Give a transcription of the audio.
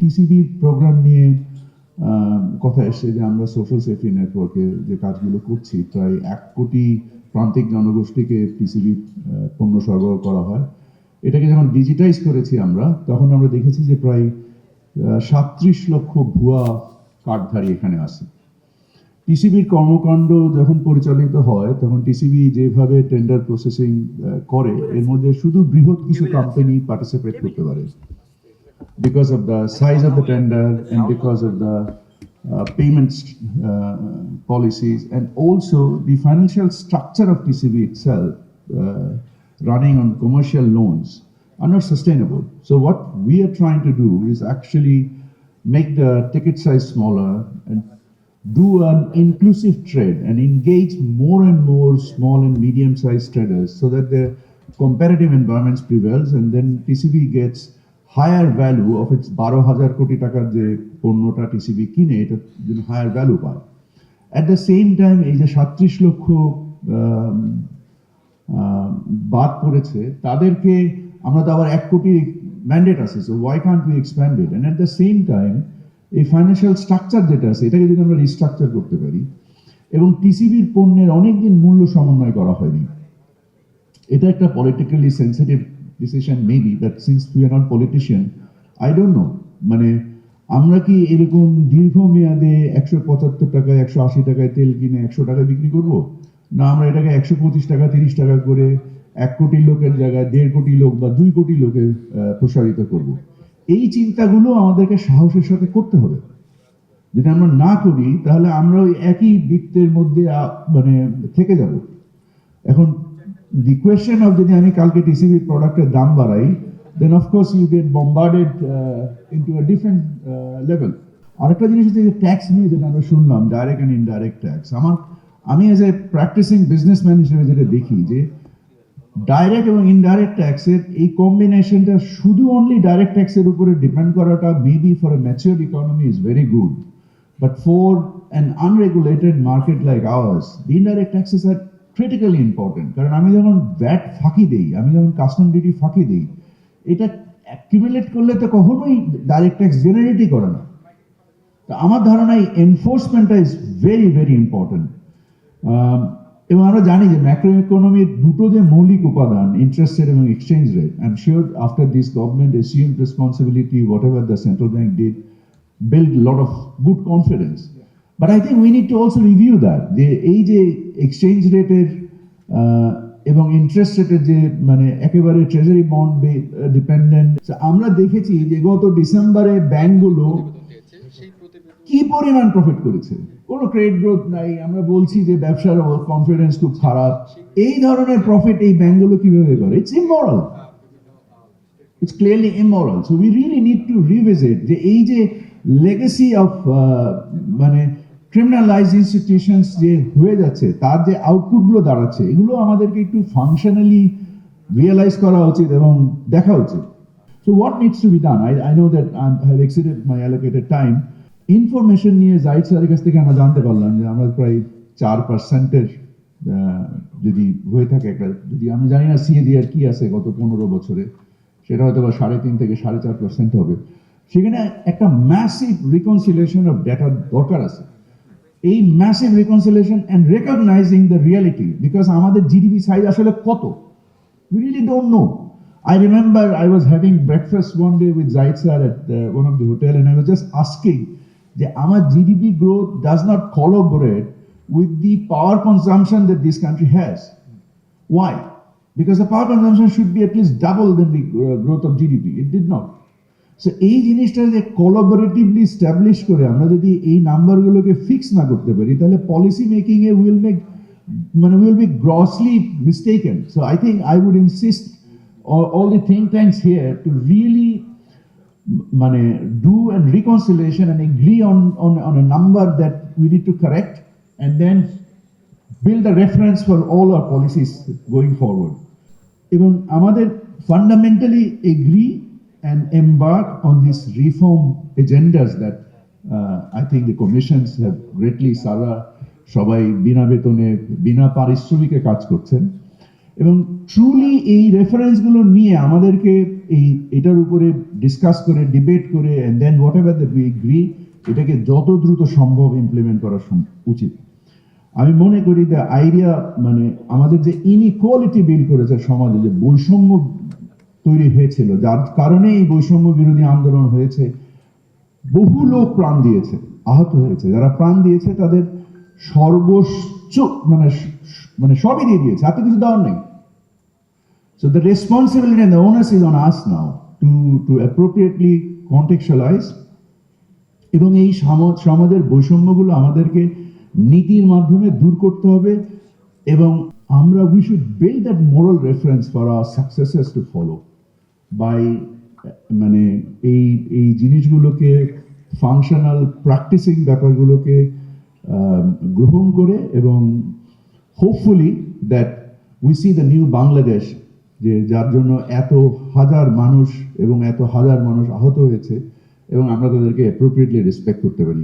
টিসিবির programme নিয়ে কথা এসছে যে আমরা সোশ্যাল সেফটি নেটওয়ার্কে যে কাজগুলো করছি প্রায় 1 কোটি প্রান্তিক জনগোষ্ঠীকে টিসিবি পণ্য সরবরাহ করা হয়। এটাকে যখন ডিজিটাইজ করেছি আমরা তখন আমরা দেখেছি যে প্রায় 37 লক্ষ ভুয়া কার্ডধারী এখানে আছে। টিসিবির কর্মকাণ্ড যখন পরিচালিত হয় তখন টিসিবি যেভাবে টেন্ডার প্রসেসিং করে এর মধ্যে শুধু বৃহৎ কিছু কোম্পানি পার্টিসিপেট করতে পারে because of the size of the tender and because of the payments policies and also the financial structure of TCB itself running on commercial loans are not sustainable. So what we are trying to do is actually make the ticket size smaller and do an inclusive trade and engage more and more small and medium-sized traders so that the competitive environments prevails and then TCB gets higher value of its 12,000 কোটি টাকার যে পণ্যটা TCB কিনে এটা যেন higher value পায়। At the same time এই যে 37 লক্ষ বাদ পড়েছে তাদেরকে আমরা তো আবার 1 কোটি ম্যান্ডেট আছে, so Y Kant we expand it, and at the same time এই ফাইন্যান্সিয়াল স্ট্রাকচার যেটা আছে এটাকে যদি আমরা রিস্ট্রাকচার করতে পারি এবং টিসিবির পণ্যের অনেকদিন মূল্য সমন্বয় করা হয়নি। এটা একটা politically sensitive decision maybe, but since we are not politician, I don't know, মানে আমরা কি এরকম দীর্ঘমেয়াদে 175 টাকায় 180 টাকায় তেল কিনে 100 টাকায় বিক্রি করব, না আমরা এটাকে 125 টাকা 30 টাকা করে 1 কোটি লোকের জায়গায় 1.5 কোটি লোক বা 2 কোটি লোকে প্রসারিত করব। এই চিন্তাগুলো আমাদেরকে সাহসের সাথে করতে হবে। যদি আমরা না করি তাহলে আমরা ওই একই বৃত্তের মধ্যে মানে থেকে যাব। এখন the question of যদি আমি কালকে টিসিবি প্রোডাক্টের দাম বাড়াই, then of course you get bombarded into a different level. আরেকটা জিনিস হচ্ছে যে ট্যাক্স নিয়ে যেটা আমরা শুনলাম, ডাইরেক্ট অ্যান্ড ইনডাইরেক্ট ট্যাক্স, আমি এজ এ প্র্যাকটিসিং বিজনেসম্যান হিসেবে যেটা দেখি যে ডাইরেক্ট এবং ইনডাইরেক্ট ট্যাক্সের এই কম্বিনেশনটা শুধু অনলি ডাইরেক্ট ট্যাক্সের উপরে ডিপেন্ড করাটা maybe for a mature economy is very good, but for an unregulated market like ours the indirect taxes are critically important. কারণ আমি যখন ভ্যাট ফাঁকি দিই, আমি যখন কাস্টম ডিউটি ফাঁকি দিই, এটা অ্যাকিউমুলেট করলে তো কখনোই ডাইরেক্ট ট্যাক্স জেনারেটই করে না। তো আমার ধারণা এই এনফোর্সমেন্টটা ইজ ভেরি ভেরি ইম্পর্টেন্ট। এবং আমরা জানি যে ম্যাক্রো ইকোনমির দুটো যে মৌলিক উপাদান, ইন্টারেস্ট রেট এবং exchange rate, I am sure after this government assumed responsibility, whatever the central bank did, build a lot of good confidence. But I think we need to also review that. যে এই যে exchange রেটের এবং interest রেটের যে মানে একেবারে treasury bond dependent, আমরা দেখেছি যে গত ডিসেম্বরে ব্যাংকগুলো কি পরিমাণ প্রফিট করেছে, কোনো ক্রেডিট গ্রোথ নাই, আমরা বলছি যে ব্যবসার কনফিডেন্স খুব খারাপ। এই ধরনের প্রফিট এই ব্যাংকগুলো কিভাবে করে? It's immoral, it's clearly immoral. So we really need to revisit যে এই যে লেগেসি অফ মানে ক্রিমিনালাইজ ইনস্টিটিউশনস যে হয়ে যাচ্ছে, তার যে আউটপুটগুলো দাঁড়াচ্ছে, এগুলো আমাদেরকে একটু ফাংশনালি রিয়েলাইজ করা উচিত এবং দেখা উচিত। So what needs to be done? I know that I have exceeded my allocated time. Information নিয়ে জাহিদ স্যারের কাছ থেকে আমরা জানতে পারলাম যে আমরা প্রায় 4% যদি হয়ে থাকে একটা, যদি আমি জানি না সিএডিআর কি আছে গত 15 বছরে, সেটা হয়তো বা 3.5 থেকে 4.5% হবে। সেখানে একটা ম্যাসিভ রিকনসিলিয়েশন অফ ডেটার দরকার আছে। এই massive reconciliation and recognising the reality, because আমাদের জিডিপি সাইজ আসলে কত, we really don't know. I remember I was having breakfast one day with Zahid sir at one of the hotel, and I was just asking that our GDP growth does not collaborate with the power consumption that this country has. Why? Because the power consumption should be at least double than the growth of GDP. It did not. So এই জিনিসটা যে collaboratively establish করে আমরা যদি এই নাম্বারগুলোকে fix না করতে পারি, তাহলে পলিসি মেকিং এ will be grossly mistaken. So I think I would insist all the think tanks here to really মানে do a reconciliation and agree on a number that we need to correct and then build a reference for all our policies going forward. এবং আমাদের fundamentally agree and embark on these reform agendas that I think the commissions have greatly, সারা সবাই বিনা বেতনে বিনা পারিশ্রমিকে কাজ করছেন, এবং truly এই রেফারেন্সগুলো নিয়ে আমাদেরকে এটার উপরে ডিসকাস করে ডিবেট করে and then whatever that we agree এটাকে যত দ্রুত সম্ভব ইমপ্লিমেন্ট করা উচিত। আমি মনে করি যে আইডিয়া মানে আমাদের যে ইনইকুয়ালিটি বিল্ড করেছে সমাজে, যে বৈষম্য তৈরি হয়েছিল, যার কারণে এই বৈষম্য বিরোধী আন্দোলন হয়েছে, বহু লোক প্রাণ দিয়েছে, আহত হয়েছে, যারা প্রাণ দিয়েছে তাদের সর্বোচ্চ মানে মানে সবই দিয়ে দিয়েছে, হাতে কিছু দেওয়ার নেই। So the responsibility and the onus is on us now to appropriately contextualize এবং এই সমাজের বৈষম্যগুলো আমাদেরকে নীতির মাধ্যমে দূর করতে হবে এবং আমরা we should build that moral reference for our successors to follow by মানে এই জিনিসগুলোকে ফাংশনাল প্র্যাকটিসিং ব্যাপারগুলোকে গ্রহণ করে এবং hopefully that we see the new Bangladesh, যে যার জন্য এত হাজার মানুষ এবং এত হাজার মানুষ আহত হয়েছে এবং আমরা তাদেরকে অ্যাপ্রোপ্রিয়েটলি রেসপেক্ট করতে পারি।